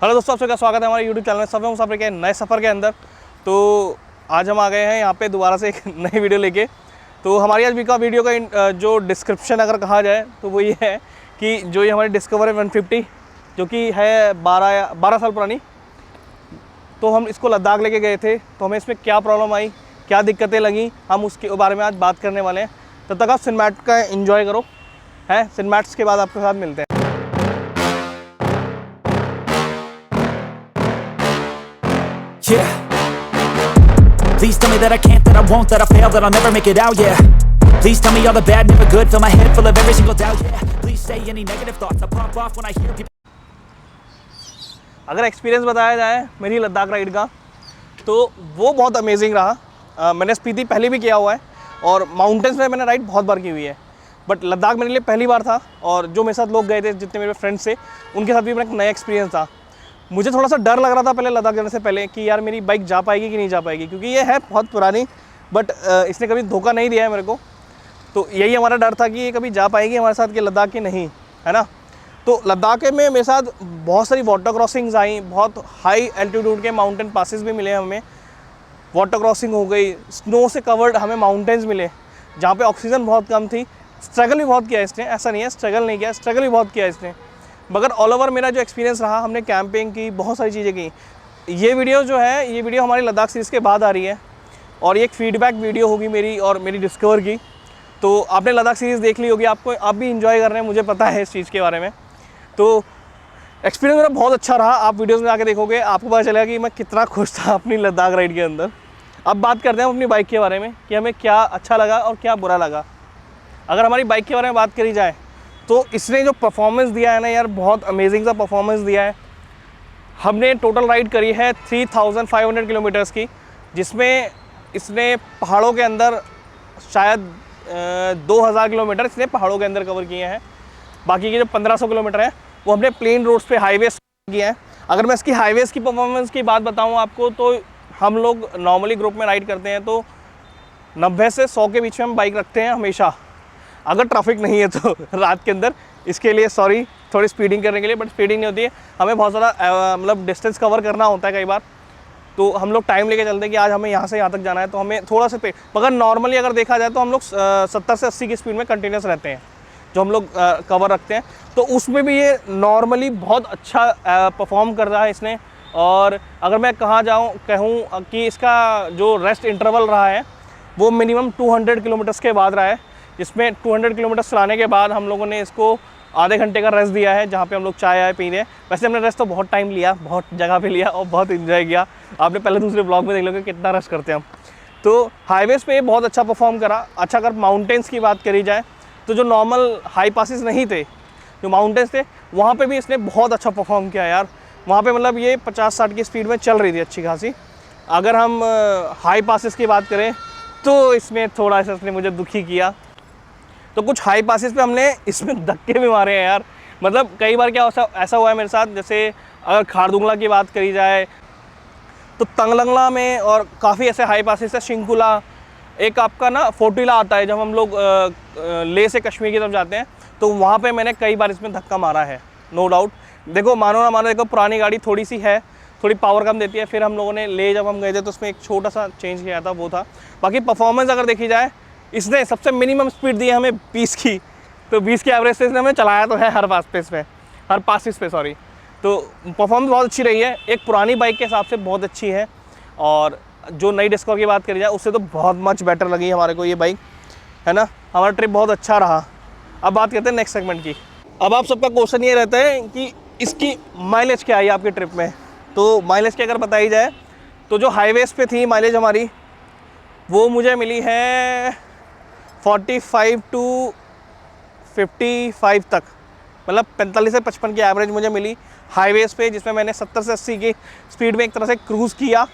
Hello दोस्तों, आप सबका स्वागत है हमारे यूट्यूब चैनल में। सफ़र के नए सफ़र के अंदर। तो आज हम आ गए हैं यहाँ पे दोबारा से एक नई वीडियो लेके। तो हमारी आज वीडियो का जो डिस्क्रिप्शन अगर कहा जाए तो वो ये है कि जो ये हमारी डिस्कवर है 150 जो कि है 12 साल पुरानी। तो हम इसको लद्दाख लेके गए थे, तो हमें इसमें क्या प्रॉब्लम आई, क्या दिक्कतें लगी, हम उसके बारे में आज बात करने वाले हैं। तब तक आप सिनेमैट का एंजॉय करो, हैं। सिनेमैट्स के बाद आपके साथ मिलते हैं। Yeah. Please tell me that I can't, that I won't, that I fail, that I'll never make it out, yeah. Please tell me all the bad, never good, fill my head full of every single doubt, yeah. Please say any negative thoughts, I pop off when I hear people. अगर experience बताया जाए मेरी Ladakh ride का, तो वो बहुत amazing रहा। मैंने स्पीति पहले भी किया हुआ है और माउंटेन्स में मैंने राइड बहुत बार की हुई है, बट लद्दाख मेरे लिए पहली बार था। और जो मेरे साथ लोग गए थे, जितने मेरे फ्रेंड्स थे, उनके साथ भी मेरा एक नया एक्सपीरियंस था। मुझे थोड़ा सा डर लग रहा था पहले लद्दाख जाने से पहले कि यार मेरी बाइक जा पाएगी कि नहीं जा पाएगी, क्योंकि ये है बहुत पुरानी, बट इसने कभी धोखा नहीं दिया है मेरे को। तो यही हमारा डर था कि ये कभी जा पाएगी हमारे साथ कि लद्दाख की नहीं, है ना। तो लद्दाख में मेरे साथ बहुत सारी वाटर क्रॉसिंग्स आई, बहुत हाई एल्टीट्यूड के माउंटेन पासेस भी मिले हमें। वाटर क्रॉसिंग हो गई, स्नो से कवर्ड हमें माउंटेन्स मिले जहाँ पे ऑक्सीजन बहुत कम थी। स्ट्रगल भी बहुत किया इसने, ऐसा नहीं है स्ट्रगल नहीं किया, स्ट्रगल भी बहुत किया इसने। मगर ऑल ओवर मेरा जो एक्सपीरियंस रहा, हमने कैंपिंग की, बहुत सारी चीज़ें की। ये वीडियो जो है, ये वीडियो हमारी लद्दाख सीरीज़ के बाद आ रही है और ये एक फीडबैक वीडियो होगी मेरी और मेरी डिस्कवर की। तो आपने लद्दाख सीरीज़ देख ली होगी, आपको आप भी इंजॉय कर रहे हैं, मुझे पता है इस चीज़ के बारे में। तो एक्सपीरियंस मेरा बहुत अच्छा रहा। आप वीडियोज़ में आके देखोगे, आपको पता चलेगा कि मैं कितना खुश था अपनी लद्दाख राइड के अंदर। अब बात करते हैं अपनी बाइक के बारे में कि हमें क्या अच्छा लगा और क्या बुरा लगा। अगर हमारी बाइक के बारे में बात करी जाए तो इसने जो परफॉर्मेंस दिया है ना यार, बहुत अमेजिंग सा परफॉर्मेंस दिया है। हमने टोटल राइड करी है 3500 किलोमीटर्स की, जिसमें इसने पहाड़ों के अंदर शायद 2000 किलोमीटर इसने पहाड़ों के अंदर कवर किए हैं। बाकी के जो 1500 किलोमीटर है वो हमने प्लेन रोड्स पे हाईवेज किया है। अगर मैं इसकी हाईवेज़ की परफॉर्मेंस की बात बताऊँ आपको, तो हम लोग नॉर्मली ग्रुप में राइड करते हैं तो 90 से 100 के बीच में हम बाइक रखते हैं हमेशा, अगर ट्रैफिक नहीं है तो रात के अंदर। इसके लिए सॉरी, थोड़ी स्पीडिंग करने के लिए, बट स्पीडिंग नहीं होती है। हमें बहुत ज़्यादा मतलब डिस्टेंस कवर करना होता है कई बार, तो हम लोग टाइम लेके चलते हैं कि आज हमें यहाँ से यहाँ तक जाना है, तो हमें थोड़ा सा मगर नॉर्मली अगर देखा जाए तो हम लोग 70 से 80 की स्पीड में कंटिन्यूस रहते हैं जो हम लोग कवर रखते हैं। तो उसमें भी ये नॉर्मली बहुत अच्छा परफॉर्म कर रहा है इसने। और अगर मैं कहूँ कि इसका जो रेस्ट इंटरवल रहा है वो मिनिमम 200 किलोमीटर्स के बाद रहा है, जिसमें 200 किलोमीटर चलाने के बाद हम लोगों ने इसको आधे घंटे का रेस्ट दिया है, जहाँ पे हम लोग चाय आए पी रहे हैं। वैसे हमने रेस्ट तो बहुत टाइम लिया, बहुत जगह पे लिया और बहुत एंजॉय किया। आपने पहले दूसरे ब्लॉग में देख लोगे कितना रेस्ट करते हैं हम। तो हाईवेज़ पे बहुत अच्छा परफॉर्म करा। अच्छा, अगर माउंटेन्स की बात करी जाए तो जो नॉर्मल हाई पासिस नहीं थे, जो माउंटेन्स थे, वहाँ पर भी इसने बहुत अच्छा परफॉर्म किया यार। वहाँ पर मतलब ये 50-60 की स्पीड में चल रही थी अच्छी खासी। अगर हम हाई पासिस की बात करें तो इसमें थोड़ा सा इसने मुझे दुखी किया। तो कुछ हाई पासेस पे हमने इसमें धक्के भी मारे हैं यार। मतलब कई बार क्या ऐसा हुआ है मेरे साथ, जैसे अगर खारदुंगला की बात करी जाए तो तंगलंगला में, और काफ़ी ऐसे हाई पासेस है। शिंकुला, एक आपका ना फोर्टिला आता है जब हम लोग लेह से कश्मीर की तरफ जाते हैं, तो वहाँ पे मैंने कई बार इसमें धक्का मारा है, नो डाउट। देखो मानो ना मानो, देखो पुरानी गाड़ी थोड़ी सी है, थोड़ी पावर कम देती है। फिर हम लोगों ने ले जब हम गए थे तो उसमें एक छोटा सा चेंज किया था, वो था। बाकी परफॉर्मेंस अगर देखी जाए, इसने सबसे मिनिमम स्पीड दी है हमें 20 की, तो 20 की एवरेज से इसने हमें चलाया तो है हर पासिस पे सॉरी। तो परफॉर्मेंस बहुत अच्छी रही है, एक पुरानी बाइक के हिसाब से बहुत अच्छी है। और जो नई डिस्कवर की बात करी जाए उससे तो बहुत मच बेटर लगी हमारे को ये बाइक, है ना। हमारा ट्रिप बहुत अच्छा रहा। अब बात करते हैं नेक्स्ट सेगमेंट की। अब आप सबका क्वेश्चन ये रहता है कि इसकी माइलेज क्या आई आपकी ट्रिप में। तो माइलेज की अगर बताई जाए तो जो हाईवेज़ पे थी माइलेज हमारी, वो मुझे मिली है 45 टू 55 तक, मतलब 45 से 55 की एवरेज मुझे मिली हाईवेज़ पे, जिसमें मैंने 70 से 80 की स्पीड में एक तरह से क्रूज़ किया,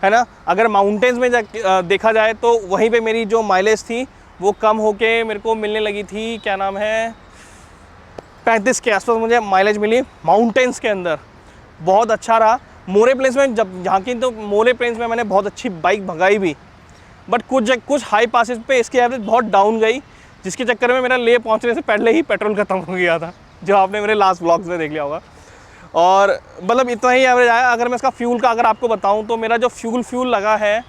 है ना। अगर माउंटेन्स में देखा जाए तो वहीं पे मेरी जो माइलेज थी वो कम होके मेरे को मिलने लगी थी, क्या नाम है, 35 के आसपास मुझे माइलेज मिली माउंटेन्स के अंदर। बहुत अच्छा रहा। मोरे प्लेन्स में जब झांकी तो मोरे प्लेन्स में मैंने बहुत अच्छी बाइक भगाई भी, बट कुछ हाई पासेस पे इसकी एवरेज बहुत डाउन गई, जिसके चक्कर में मेरा ले पहुंचने से पहले ही पेट्रोल ख़त्म हो गया था, जो आपने मेरे लास्ट ब्लॉग्स में देख लिया होगा। और मतलब इतना ही एवरेज आया। अगर मैं इसका फ्यूल का अगर आपको बताऊं तो मेरा जो फ्यूल लगा है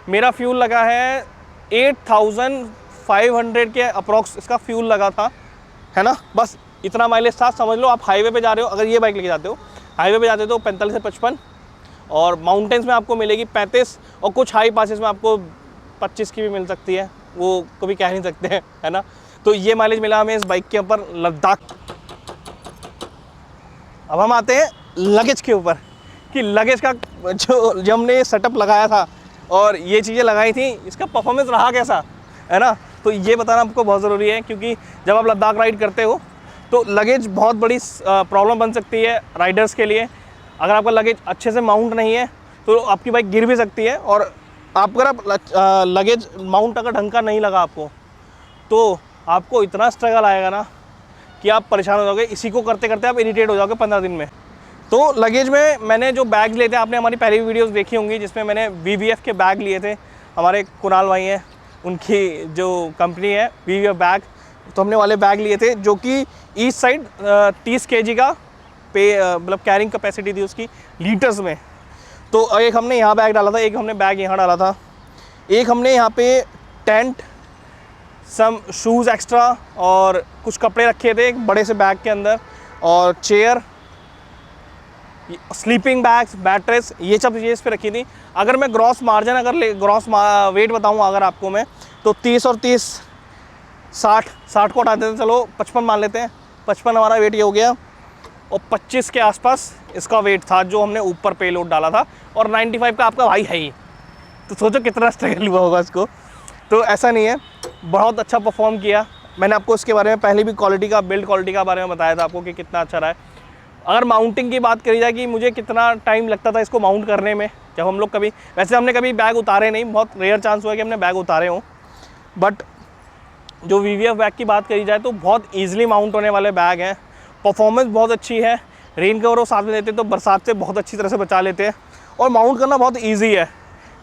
मेरा फ्यूल लगा है 8500 के अप्रॉक्स इसका फ्यूल लगा था, है ना। बस इतना माइलेज था, समझ लो। आप हाईवे पे जा रहे हो, अगर ये बाइक लेके जाते हो, हाईवे पे जाते हो तो 45 से 55, और माउंटेन्स में आपको मिलेगी 35, और कुछ हाई पासेस में आपको 25 की भी मिल सकती है, वो कभी कह नहीं सकते हैं, है ना। तो ये माइलेज मिला हमें इस बाइक के ऊपर लद्दाख। अब हम आते हैं लगेज के ऊपर कि लगेज का जो हमने सेटअप लगाया था और ये चीज़ें लगाई थी, इसका परफॉर्मेंस रहा कैसा, है ना। तो ये बताना आपको बहुत ज़रूरी है, क्योंकि जब आप लद्दाख राइड करते हो तो लगेज बहुत बड़ी प्रॉब्लम बन सकती है राइडर्स के लिए। अगर आपका लगेज अच्छे से माउंट नहीं है तो आपकी बाइक गिर भी सकती है, और अगर लगेज माउंट अगर ढंग का नहीं लगा आपको तो आपको इतना स्ट्रगल आएगा ना कि आप परेशान हो जाओगे। इसी को करते करते आप इरिटेट हो जाओगे 15 दिन में। तो लगेज में मैंने जो बैग लिए थे, आपने हमारी पहली वीडियोस देखी होंगी जिसमें मैंने VVF के बैग लिए थे। हमारे कुणाल भाई हैं, उनकी जो कंपनी है VVF बैग, तो हमने वाले बैग लिए थे जो कि ईच साइड 30 kg का मतलब कैरिंग कैपेसिटी थी उसकी लीटर्स में। तो एक हमने यहाँ बैग डाला था, एक हमने बैग यहाँ डाला था, एक हमने यहाँ पे टेंट, सम शूज़ एक्स्ट्रा और कुछ कपड़े रखे थे एक बड़े से बैग के अंदर, और चेयर, स्लीपिंग बैग्स, बैटरीज, ये सब चीज़ें इस पर रखी थी। अगर मैं ग्रॉस मार्जिन ग्रॉस वेट बताऊँ अगर आपको मैं, तो 30 और 30 60 को हटा देते हैं, चलो 55 मान लेते हैं। 55 हमारा वेट ये हो गया, और 25 के आसपास इसका वेट था जो हमने ऊपर पे लोड डाला था, और 95 का आपका भाई है ही। तो सोचो कितना स्ट्रगल हुआ होगा इसको। तो ऐसा नहीं है, बहुत अच्छा परफॉर्म किया। मैंने आपको इसके बारे में पहले भी क्वालिटी का, बिल्ड क्वालिटी का बारे में बताया था आपको कि कितना अच्छा रहा है। अगर माउंटिंग की बात करी जाए कि मुझे कितना टाइम लगता था इसको माउंट करने में, जब हम लोग कभी, वैसे हमने कभी बैग उतारे नहीं, बहुत रेयर चांस हुआ कि हमने बैग उतारे हों, बट जो VVF बैग की बात करी जाए तो बहुत ईजिली माउंट होने वाले बैग हैं। परफॉर्मेंस बहुत अच्छी है, रेन कवर वो साथ में देते तो बरसात से बहुत अच्छी तरह से बचा लेते हैं, और माउंट करना बहुत ईजी है।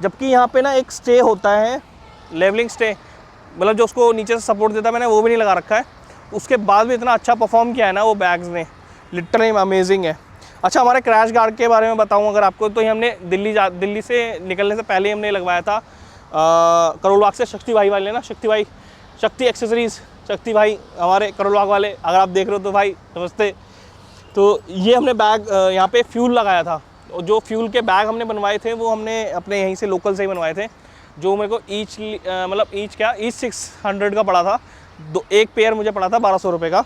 जबकि यहाँ पे ना एक स्टे होता है, लेवलिंग स्टे, मतलब जो उसको नीचे से सपोर्ट देता है, मैंने वो भी नहीं लगा रखा है। उसके बाद भी इतना अच्छा परफॉर्म किया है ना वो बैग्स ने, लिटरली अमेजिंग है। अच्छा, हमारे क्रैश गार्ड के बारे में बताऊं अगर आपको, तो ये हमने दिल्ली से निकलने से पहले हमने लगवाया था करोल बाग से। शक्ति भाई वाले ना, शक्ति एक्सेसरीज़, शक्ति भाई हमारे करोल बाग वाले, अगर आप देख रहे हो तो भाई नमस्ते। तो ये हमने बैग यहाँ पे फ्यूल लगाया था, और जो फ्यूल के बैग हमने बनवाए थे वो हमने अपने यहीं से लोकल से ही बनवाए थे, जो मेरे को ईच 600 का पड़ा था। एक पेयर मुझे पड़ा था 1200 रुपये का,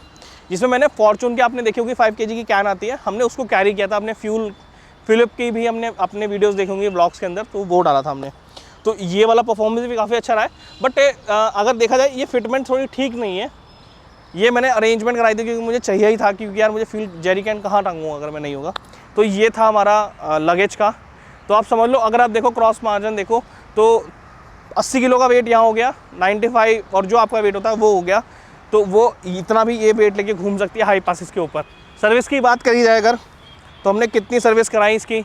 जिसमें मैंने फॉर्चून के, आपने देखी होगी 5 kg की कैन आती है, हमने उसको कैरी किया था। अपने फिलिप की भी हमने अपने वीडियोस देखोगे ब्लॉग्स के अंदर, तो वो डाला था हमने। तो ये वाला परफॉर्मेंस भी काफ़ी अच्छा रहा है। बट अगर देखा जाए ये फिटमेंट थोड़ी ठीक नहीं है। ये मैंने अरेंजमेंट कराई थी क्योंकि मुझे चाहिए ही था, क्योंकि यार मुझे फ्यूल जेरी कैन कहाँ टांगूँ अगर मैं नहीं होगा। तो ये था हमारा लगेज का। तो आप समझ लो, अगर आप देखो क्रॉस मार्जिन देखो तो 80 किलो का वेट यहाँ हो गया, 95 और जो आपका वेट होता है वो हो गया। तो वो इतना भी ये वेट लेके घूम सकती है हाई पासिस के ऊपर। सर्विस की बात करी जाए अगर, तो हमने कितनी सर्विस कराई इसकी,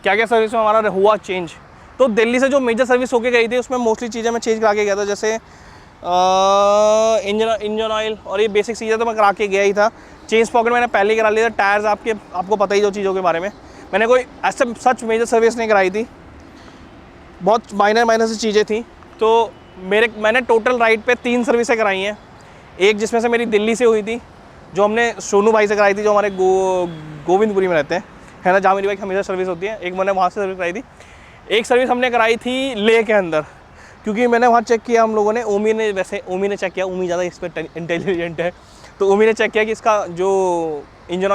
क्या क्या सर्विस में हमारा हुआ चेंज। तो दिल्ली से जो मेजर सर्विस होके गई थी उसमें मोस्टली चीज़ें मैं चेंज करा के गया था, जैसे इंजन ऑयल और ये बेसिक चीज़ें तो मैं करा के गया ही था। चेंज पॉकेट मैंने पहले ही करा लिया था। टायर्स आपको पता ही जो चीज़ों के बारे में, मैंने कोई ऐसे सच मेजर सर्विस नहीं कराई थी, बहुत माइनर सी चीज़ें थी। तो मैंने टोटल राइड पे 3 सर्विसें कराई हैं। एक जिसमें से मेरी दिल्ली से हुई थी, जो हमने सोनू भाई से कराई थी, जो हमारे गोविंदपुरी में रहते हैं, है ना, जहाँ मेरी बाइक हमेशा सर्विस होती है। एक मैंने वहाँ से सर्विस कराई थी। एक सर्विस हमने कराई थी लेह के अंदर, क्योंकि मैंने वहाँ चेक किया हम लोगों ने, ओमी ने चेक किया, ओमी ज़्यादा इस पर इंटेलिजेंट है, तो ओमी ने चेक किया कि इसका जो इंजन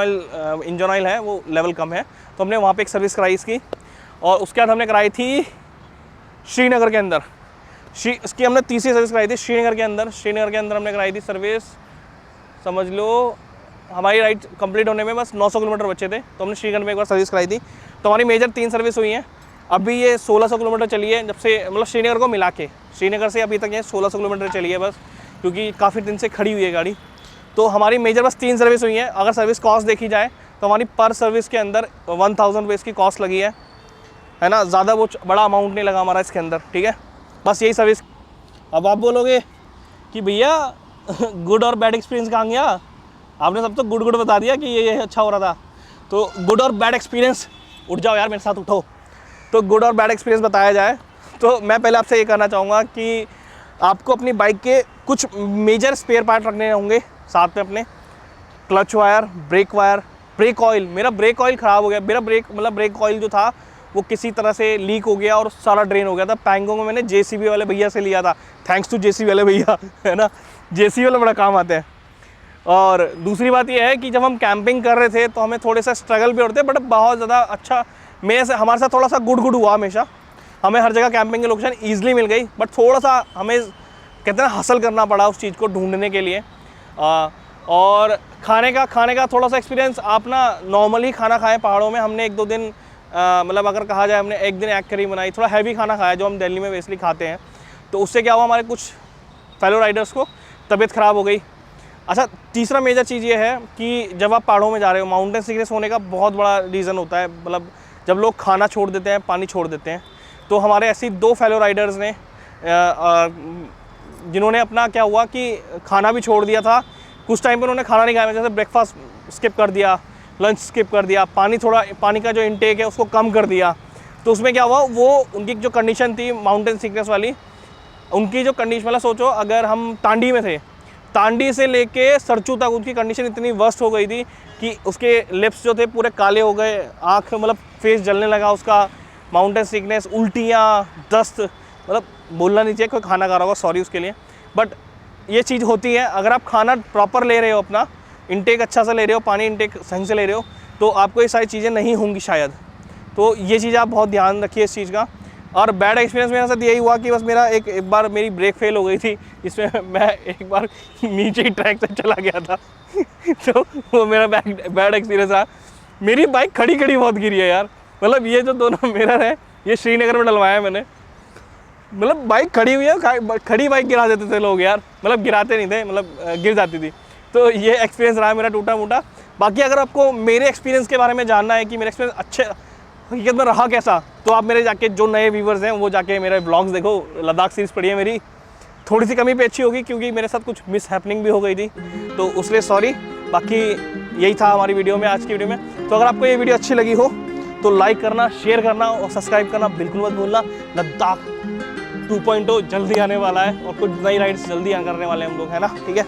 ऑयल है वो लेवल कम है। तो हमने वहाँ पे एक सर्विस कराई इसकी। और उसके बाद हमने कराई थी श्रीनगर के अंदर, इसकी हमने तीसरी सर्विस कराई थी श्रीनगर के अंदर हमने कराई थी सर्विस। समझ लो हमारी राइड कंप्लीट होने में बस 900 किलोमीटर बचे थे, तो हमने श्रीनगर में एक बार सर्विस कराई थी। तो हमारी मेजर 3 सर्विस हुई हैं। अभी ये 1600 किलोमीटर चली है जब से, मतलब श्रीनगर को मिला के, श्रीनगर से अभी तक ये 1600 किलोमीटर चली है बस, क्योंकि काफ़ी दिन से खड़ी हुई है गाड़ी। तो हमारी मेजर बस 3 सर्विस हुई हैं। अगर सर्विस कॉस्ट देखी जाए तो हमारी पर सर्विस के अंदर 1000 रुपये की कॉस्ट लगी है ना, ज़्यादा वो बड़ा अमाउंट नहीं लगा हमारा इसके अंदर, ठीक है, बस यही सर्विस। अब आप बोलोगे कि भैया गुड और बैड एक्सपीरियंस कहाँ गया, आपने सब तो गुड गुड बता दिया कि ये अच्छा हो रहा था। तो गुड और बैड एक्सपीरियंस, उठ जाओ यार मेरे साथ, उठो। तो गुड और बैड एक्सपीरियंस बताया जाए तो मैं पहले आपसे ये कहना चाहूँगा कि आपको अपनी बाइक के कुछ मेजर स्पेयर पार्ट रखने होंगे साथ में अपने। Clutch wire, brake oil. मेरा ब्रेक ऑयल ख़राब हो गया। मेरा ब्रेक ऑयल जो था वो किसी तरह से लीक हो गया और सारा ड्रेन हो गया था। पैंगोंग में मैंने JCB वाले भैया से लिया था, थैंक्स टू JCB वाले भैया, है ना। JCB वाले बड़ा काम आते हैं। और दूसरी बात ये है कि जब हम कैंपिंग कर रहे थे तो हमें थोड़े सा स्ट्रगल भी होते, बट बहुत ज़्यादा अच्छा हमारे साथ थोड़ा सा गुड हुआ हमेशा। हमें हर जगह कैंपिंग की लोकेशन ईजिली मिल गई, बट थोड़ा सा हमें कहते हैं हसल करना पड़ा उस चीज़ को ढूंढने के लिए। और खाने का थोड़ा सा एक्सपीरियंस, आप ना नॉर्मली खाना खाएं पहाड़ों में। हमने 1-2 दिन मतलब अगर कहा जाए हमने एक दिन एग करी बनाई, थोड़ा हैवी खाना खाया जो हम दिल्ली में बेसिकली खाते हैं। तो उससे क्या हुआ, हमारे कुछ फेलो राइडर्स को तबीयत ख़राब हो गई। अच्छा, तीसरा मेजर चीज़ ये है कि जब आप पहाड़ों में जा रहे हो, माउंटेन सिकनेस होने का बहुत बड़ा रीज़न होता है, मतलब जब लोग खाना छोड़ देते हैं, पानी छोड़ देते हैं। तो हमारे ऐसी 2 फेलो राइडर्स ने जिन्होंने अपना क्या हुआ कि खाना भी छोड़ दिया था। कुछ टाइम पर उन्होंने खाना नहीं खाया, जैसे ब्रेकफास्ट स्किप कर दिया, लंच स्किप कर दिया, पानी का जो इनटेक है उसको कम कर दिया। तो उसमें क्या हुआ, वो उनकी जो कंडीशन थी माउंटेन सिकनेस वाली, उनकी जो कंडीशन, मतलब सोचो अगर हम टांडी में थे, टांडी से लेके सरचू तक उनकी कंडीशन इतनी वर्स्ट हो गई थी कि उसके लिप्स जो थे पूरे काले हो गए, आँख मतलब फेस जलने लगा उसका, माउंटेन सिकनेस, उल्टियाँ, दस्त, मतलब बोलना नहीं चाहिए, कोई खाना खा रहा होगा, सॉरी उसके लिए। बट ये चीज़ होती है। अगर आप खाना प्रॉपर ले रहे हो, अपना इंटेक अच्छा सा ले रहे हो, पानी इंटेक सही से ले रहे हो, तो आपको ये सारी चीज़ें नहीं होंगी शायद। तो ये चीज़ आप बहुत ध्यान रखिए इस चीज़ का। और बैड एक्सपीरियंस मेरे साथ यही हुआ कि बस मेरा एक बार मेरी ब्रेक फेल हो गई थी, जिसमें मैं एक बार नीचे ही ट्रैक से चला गया था। तो वो मेरा बैड एक्सपीरियंस रहा। मेरी बाइक खड़ी बहुत गिरी है यार। मतलब ये जो दोनों मिरर है, ये श्रीनगर में डलवाया है मैंने। मतलब बाइक खड़ी हुई है, खड़ी बाइक गिरा देते थे लोग यार, मतलब गिराते नहीं थे, मतलब गिर जाती थी। तो ये एक्सपीरियंस रहा मेरा टूटा मोटा। बाकी अगर आपको मेरे एक्सपीरियंस के बारे में जानना है कि मेरा एक्सपीरियंस अच्छे हकीकत में रहा कैसा, तो आप मेरे जाके जो नए व्यूवर्स हैं वो जाके मेरे ब्लॉग्स देखो, लद्दाख सीरीज़ पढ़िए मेरी। थोड़ी सी कमी पे अच्छी होगी क्योंकि मेरे साथ कुछ मिस हैपनिंग भी हो गई थी, तो उसलिए सॉरी। बाकी यही था हमारी वीडियो में, आज की वीडियो में। तो अगर आपको ये वीडियो अच्छी लगी हो तो लाइक करना, शेयर करना और सब्सक्राइब करना बिल्कुल मत भूलना। लद्दाख 2.0 जल्दी आने वाला है और कुछ नई राइड्स जल्दी करने वाले हैं हम लोग, है ना, ठीक है।